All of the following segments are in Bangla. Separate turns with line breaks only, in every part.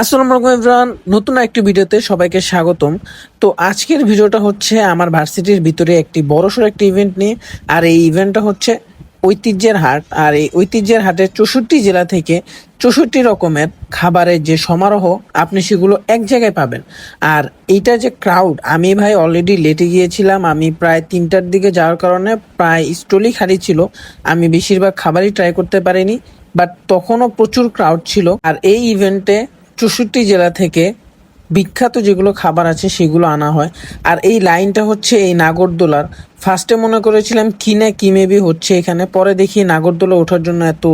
আসসালামু আলাইকুম এভরিওয়ান, নতুন একটি ভিডিওতে সবাইকে স্বাগতম। তো আজকের ভিডিওটা হচ্ছে আমার ভার্সিটির ভিতরে একটি বড়সড় একটি ইভেন্ট নিয়ে। আর এই ইভেন্টটা হচ্ছে ঐতিহ্যের হাট। আর এই ঐতিহ্যের হাটে 64 জেলা থেকে 64 রকমের খাবারের যে সমারোহ, আপনি সেগুলো এক জায়গায় পাবেন। আর এইটা যে ক্রাউড, আমি ভাই অলরেডি লেটে গিয়েছিলাম। আমি প্রায় 3টার দিকে যাওয়ার কারণে প্রায় স্টলই খালি ছিল। আমি বেশিরভাগ খাবারই ট্রাই করতে পারিনি, বাট তখনও প্রচুর ক্রাউড ছিল। আর এই ইভেন্টে 64 জেলা থেকে বিখ্যাত যেগুলো খাবার আছে সেগুলো আনা হয়। আর এই লাইনটা হচ্ছে এই নাগরদোলার। ফার্স্টে মনে করেছিলাম কি মেবি হচ্ছে এখানে, পরে দেখি নাগরদোলা ওঠার জন্য এত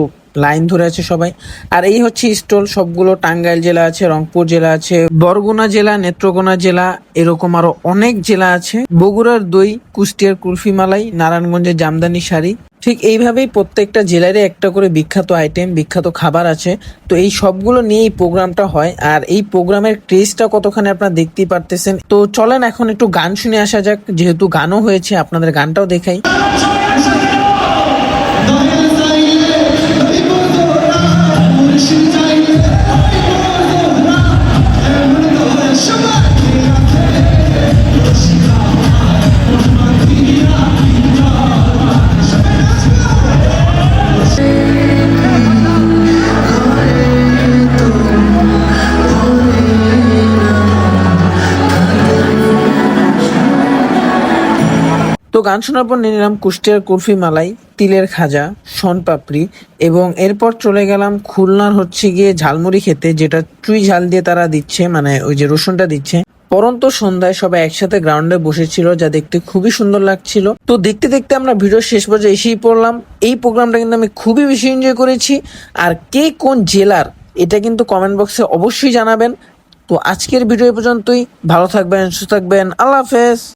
লাইন ধরে আছে সবাই। আর এই হচ্ছে স্টল, সবগুলো টাঙ্গাইল জেলা আছে, রংপুর জেলা আছে, বরগুনা জেলা, নেত্রকোনা জেলা, এরকম আরো অনেক জেলা আছে। বগুড়ার দই, কুষ্টিয়ার কুলফি মালাই, নারায়ণগঞ্জের জামদানি শাড়ি। ঠিক এইভাবেই প্রত্যেকটা জেলারই একটা করে বিখ্যাত আইটেম, বিখ্যাত খাবার আছে। তো এই সবগুলো নিয়ে এই প্রোগ্রামটা হয়। আর এই প্রোগ্রামের ক্রেজটা কতখানি আপনারা দেখতেই পারতেছেন। তো চলেন এখন একটু গান শুনে আসা যাক, যেহেতু গানও হয়েছে আপনাদের গানটাও দেখাই। তো গান শোনার পর নিয়ে নিলাম কুষ্টিয়ার কুলফি মালাই, তিলের খাজা, শনপাপড়ি, এবং এরপর চলে গেলাম খুলনার হচ্ছে গিয়ে ঝালমুড়ি খেতে, যেটা চুই ঝাল দিয়ে তারা দিচ্ছে, মানে ওই যে রসুনটা দিচ্ছে। পরন্ত সন্ধ্যায় সবাই একসাথে গ্রাউন্ডে বসেছিল, যা দেখতে খুবই সুন্দর লাগছিল। তো দেখতে দেখতে আমরা ভিডিও শেষ পর্যায়ে এসেই পড়লাম। এই প্রোগ্রামটা কিন্তু আমি খুবই বেশি এনজয় করেছি। আর কে কোন জেলার, এটা কিন্তু কমেন্ট বক্সে অবশ্যই জানাবেন। তো আজকের ভিডিও পর্যন্তই। ভালো থাকবেন, সুস্থ থাকবেন, আল্লাহ হাফেজ।